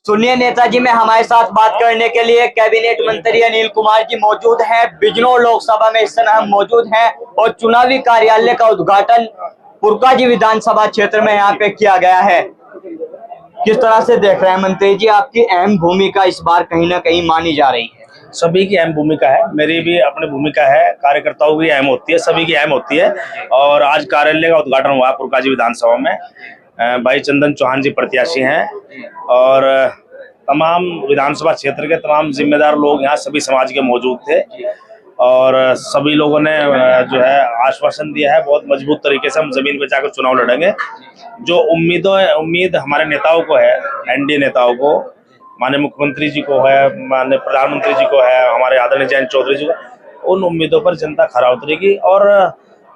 सुनिए नेताजी में हमारे साथ बात करने के लिए कैबिनेट मंत्री अनिल कुमार जी मौजूद हैं। बिजनौर लोकसभा में इस समय हम मौजूद हैं और चुनावी कार्यालय का उद्घाटन पुरकाजी विधानसभा क्षेत्र में यहाँ पे किया गया है। किस तरह से देख रहे हैं मंत्री जी, आपकी अहम भूमिका इस बार कहीं ना कहीं मानी जा रही है? सभी की अहम भूमिका है, मेरी भी अपनी भूमिका है, कार्यकर्ताओं की अहम होती है, सभी की अहम होती है। और आज कार्यालय का उद्घाटन हुआ पुरकाजी विधानसभा में। भाई चंदन चौहान जी प्रत्याशी हैं और तमाम विधानसभा क्षेत्र के तमाम जिम्मेदार लोग यहाँ सभी समाज के मौजूद थे और सभी लोगों ने जो है आश्वासन दिया है बहुत मजबूत तरीके से हम जमीन पे जाकर चुनाव लड़ेंगे। जो उम्मीद हमारे नेताओं को है, एनडीए नेताओं को, माननीय मुख्यमंत्री जी को है, माननीय प्रधानमंत्री जी को है, हमारे आदरणीय जयंत चौधरी जी को, उन उम्मीदों पर जनता खरा उतरेगी और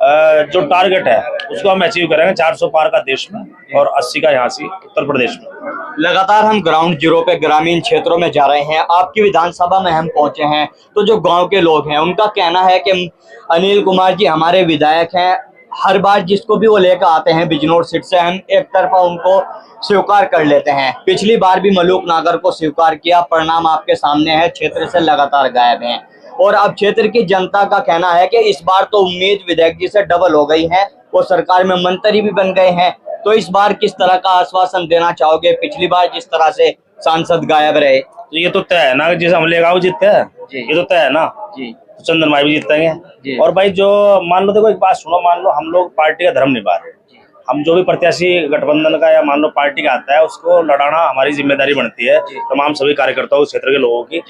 जो टारगेट है उसको हम अचीव करेंगे। 400 पार का देश में और 80 का यहाँ से उत्तर प्रदेश में। लगातार हम ग्राउंड जीरो पे ग्रामीण क्षेत्रों में जा रहे हैं। आपकी विधानसभा में हम पहुंचे हैं तो जो गांव के लोग हैं उनका कहना है कि अनिल कुमार जी हमारे विधायक हैं। हर बार जिसको भी वो लेकर आते हैं बिजनौर सीट से, हम एक तरफा उनको स्वीकार कर लेते हैं। पिछली बार भी मलूक नागर को स्वीकार किया, परिणाम आपके सामने है, क्षेत्र से लगातार गायब हैं। और अब क्षेत्र की जनता का कहना है कि इस बार तो उम्मीद विधायक जी से डबल हो गई है, वो सरकार में मंत्री भी बन गए हैं। तो इस बार किस तरह का आश्वासन देना चाहोगे? पिछली बार जिस तरह से सांसद गायब रहे, तो ये तो तय है ना, जिस हमले का वो जीतते हैं, ये तो तय है ना जी। तो चंदन भाई भी जीतेंगे। और भाई जो मान लो, देखो एक बात सुनो, मान लो हम लोग पार्टी का धर्म निभा रहे हैं, हम जो भी प्रत्याशी गठबंधन का या मान लो पार्टी का आता है उसको लड़ाना हमारी जिम्मेदारी बनती है, तमाम सभी कार्यकर्ताओं क्षेत्र के लोगों की।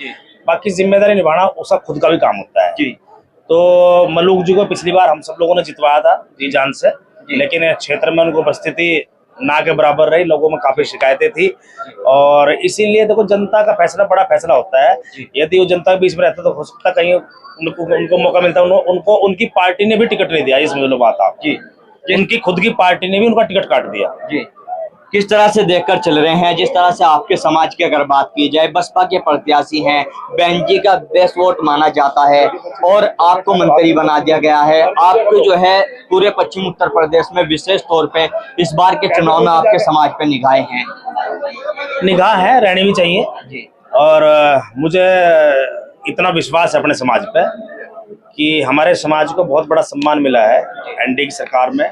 बाकी जिम्मेदारी निभाना उसका खुद का भी काम होता है जी। तो मलूक जी को पिछली बार हम सब लोगों ने जितवाया था जी जान से, लेकिन क्षेत्र में उनको उपस्थिति ना के बराबर रही, लोगों में काफी शिकायतें थी और इसीलिए देखो जनता का फैसला बड़ा फैसला होता है। यदि वो जनता के बीच में रहता तो हो सकता कहीं उनको मौका मिलता। उनको उनकी पार्टी ने भी टिकट नहीं दिया, इसमें लो बात आप जी, उनकी खुद की पार्टी ने भी उनका टिकट काट दिया जी। किस तरह से देखकर चल रहे हैं? जिस तरह से आपके समाज की अगर बात की जाए, बसपा के प्रत्याशी हैं, बहन जी का बेस्ट वोट माना जाता है और आपको मंत्री बना दिया गया है। आपको जो है पूरे पश्चिम उत्तर प्रदेश में विशेष तौर पे इस बार के चुनाव में आपके समाज पे निगाहें हैं। निगाह है, रहनी भी चाहिए जी। और मुझे इतना विश्वास है अपने समाज पे कि हमारे समाज को बहुत बड़ा सम्मान मिला है एनडीए की सरकार में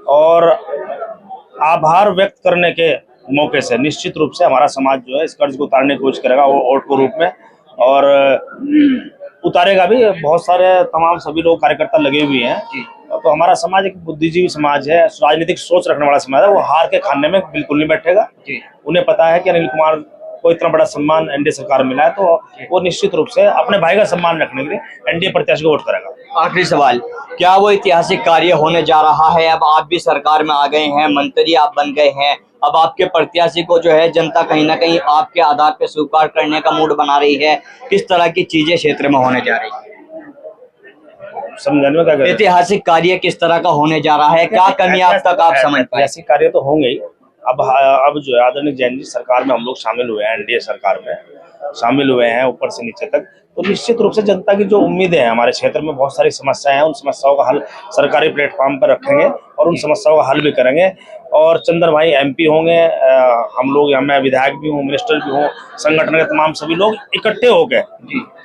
और आभार व्यक्त करने के मौके से निश्चित रूप से हमारा समाज जो है इस कर्ज को उतारने की कोशिश करेगा वो वोट के रूप में, और उतारेगा भी। बहुत सारे तमाम सभी लोग कार्यकर्ता लगे हुए हैं। तो हमारा समाज एक बुद्धिजीवी समाज है, राजनीतिक सोच रखने वाला समाज है। वो हार के खाने में बिल्कुल नहीं बैठेगा। उन्हें पता है कि अनिल कुमार को इतना बड़ा सम्मान एनडीए सरकार मिला है, तो वो निश्चित रूप से अपने भाई का सम्मान रखने के लिए एनडीए प्रत्याशी को वोट करेगा। आखिरी सवाल, क्या वो ऐतिहासिक कार्य होने जा रहा है? अब आप भी सरकार में आ गए हैं, मंत्री आप बन गए हैं, अब आपके प्रत्याशी को जो है जनता कहीं ना कहीं आपके आधार पर स्वीकार करने का मूड बना रही है। किस तरह की चीजें क्षेत्र में होने जा रही है? समझाने में क्या, ऐतिहासिक कार्य किस तरह का होने जा रहा है? क्या कमी अब तक आप समझ पाए? ऐतिहासिक कार्य तो होंगे ही। अब जो आदरणीय जैन जी सरकार में हम लोग शामिल हुए हैं, एनडीए सरकार में शामिल हुए हैं ऊपर से नीचे तक, तो निश्चित रूप से जनता की जो उम्मीदें हैं, हमारे क्षेत्र में बहुत सारी समस्याएं हैं, उन समस्याओं का हल सरकारी प्लेटफॉर्म पर रखेंगे और उन समस्याओं का हल भी करेंगे। और चंदन भाई एमपी होंगे, हम लोग, मैं विधायक भी हूँ, मिनिस्टर भी हूँ, संगठन के तमाम सभी लोग इकट्ठे होकर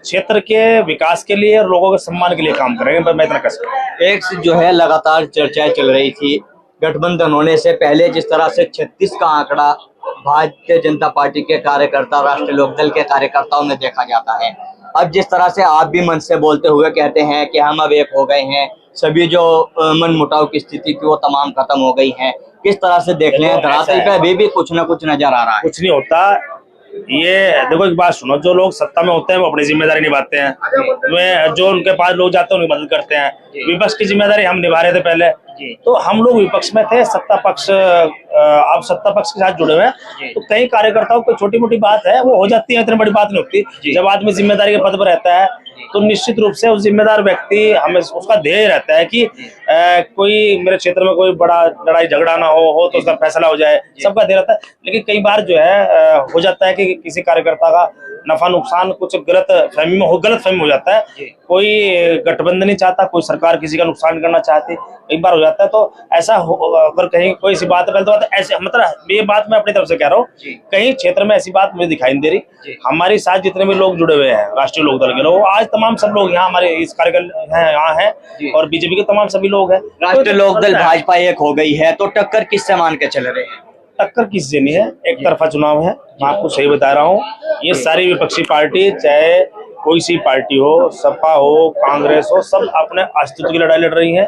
क्षेत्र के विकास के लिए और लोगों के सम्मान के लिए काम करेंगे। मैं इतना कह सकता। एक जो है लगातार चर्चाएं चल रही थी गठबंधन होने से पहले, जिस तरह से 36 का आंकड़ा भारतीय जनता पार्टी के कार्यकर्ता, राष्ट्रीय लोकदल के कार्यकर्ताओं में देखा जाता है। अब जिस तरह से आप भी मन से बोलते हुए कहते हैं कि हम अब एक हो गए हैं, सभी जो मन मुटाव की स्थिति थी वो तमाम खत्म हो गई है, किस तरह से देख रहे हैं? धरातल पे अभी भी कुछ ना कुछ नजर आ रहा है। कुछ नहीं होता। ये देखो एक बात सुनो, जो लोग सत्ता में होते हैं वो अपनी जिम्मेदारी निभाते हैं, वे जो उनके पास लोग जाते हैं उनकी मदद करते हैं। विपक्ष की जिम्मेदारी हम निभा रहे थे पहले, तो हम लोग विपक्ष में थे, सत्ता पक्ष अब सत्ता पक्ष के साथ जुड़े हुए हैं। तो कई कार्यकर्ताओं को छोटी मोटी बात है वो हो जाती है, इतनी बड़ी बात नहीं होती। जब आदमी जिम्मेदारी के पद पर रहता है तो निश्चित रूप से उस जिम्मेदार व्यक्ति हमें उसका ध्येय रहता है कि कोई मेरे क्षेत्र में कोई बड़ा लड़ाई झगड़ा ना हो तो उसका फैसला हो जाए, सबका ध्येय रहता है। लेकिन कई बार जो है हो जाता है कि किसी कार्यकर्ता का नफा नुकसान कुछ गलत फहमी हो जाता है। कोई गठबंधन नहीं चाहता, कोई सरकार किसी का नुकसान करना चाहती, कई बार हो जाता है। तो ऐसा अगर कहीं कोई सी बात पहले तो बात ऐसे, मतलब ये बात मैं अपनी तरफ से कह रहा हूँ, कहीं क्षेत्र में ऐसी बात मुझे दिखाई नहीं दे रही। हमारे साथ जितने भी लोग जुड़े हुए हैं राष्ट्रीय लोकदल के लोग, आज तमाम सब लोग यहाँ हमारे इस कार्यक्रम है यहाँ है, और बीजेपी के तमाम सभी लोग हैं। राष्ट्रीय लोकदल भाजपा एक हो गई है, तो टक्कर किससे मान के चल रहे हैं? टक्कर किसी से नहीं है, एक तरफा चुनाव है, मैं आपको सही बता रहा हूँ। ये सारी विपक्षी पार्टी, चाहे कोई सी पार्टी हो, सपा हो, कांग्रेस हो, सब अपने अस्तित्व की लड़ाई लड़ रही है,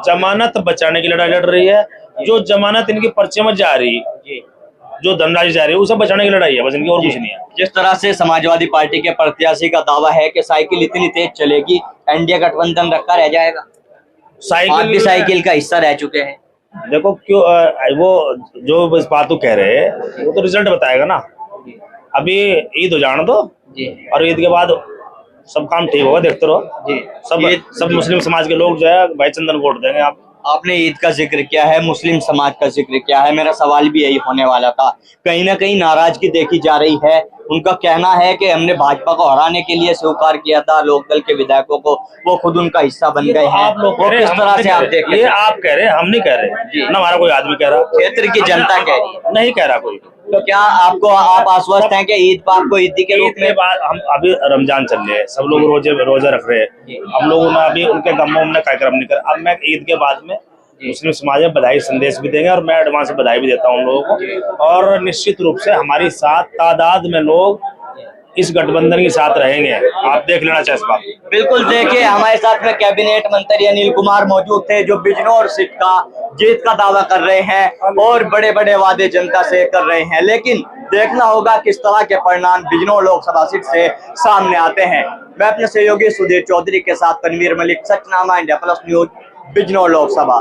जमानत बचाने की लड़ाई लड़ रही है। जो जमानत इनकी पर्चे में जा रही, जो धनराशि जा रही है, उसे बचाने की लड़ाई है, बस इनकी और कुछ नहीं है। जिस तरह से समाजवादी पार्टी के प्रत्याशी का दावा है कि साइकिल इतनी तेज चलेगी, एनडीए गठबंधन रखा रह जाएगा। आप भी साइकिल का हिस्सा रह चुके हैं। देखो क्यों वो जो इस बात को कह रहे हैं वो तो रिजल्ट बताएगा ना। अभी ईद हो जाने दो, और ईद के बाद सब काम ठीक होगा, देखते रहो। सब मुस्लिम समाज के लोग जो है भाई चंदन वोट देंगे। आपने ईद का जिक्र किया है, मुस्लिम समाज का जिक्र किया है, मेरा सवाल भी यही होने वाला था। कहीं ना कहीं नाराजगी देखी जा रही है। उनका कहना है कि हमने भाजपा को हराने के लिए स्वीकार किया था लोकदल के विधायकों को, वो खुद उनका हिस्सा बन गए हैं। आप लोग किस तरह से आप देख रहे हैं? आप कह रहे हैं, हम नहीं कह रहे ना, हमारा कोई आदमी कह रहा, क्षेत्र की जनता कह रही है, नहीं कह रहा कोई। तो क्या आप आश्वस्त हैं कि ईद पर आपको ईदी के रूप में? बाद हम अभी रमजान चल रहे हैं, सब लोग रोजे रख रहे हैं, हम लोगों ने अभी उनके गमों में कार्यक्रम नहीं कर। अब मैं ईद के बाद में मुस्लिम समाज में बधाई संदेश भी देंगे, और मैं एडवांस बधाई भी देता हूँ उन लोगों को। और निश्चित रूप से हमारी साथ तादाद में लोग इस गठबंधन के साथ रहेंगे, आप देख लेना चाहिए इस बात। बिल्कुल, देखिए हमारे साथ में कैबिनेट मंत्री अनिल कुमार मौजूद थे, जो बिजनौर सीट का जीत का दावा कर रहे हैं और बड़े बड़े वादे जनता से कर रहे हैं। लेकिन देखना होगा किस तरह के परिणाम बिजनौर लोकसभा सीट से सामने आते हैं। मैं अपने सहयोगी सुधीर चौधरी के साथ तनवीर मलिक, सचनामा India plus news, Bijnor Lok Sabha.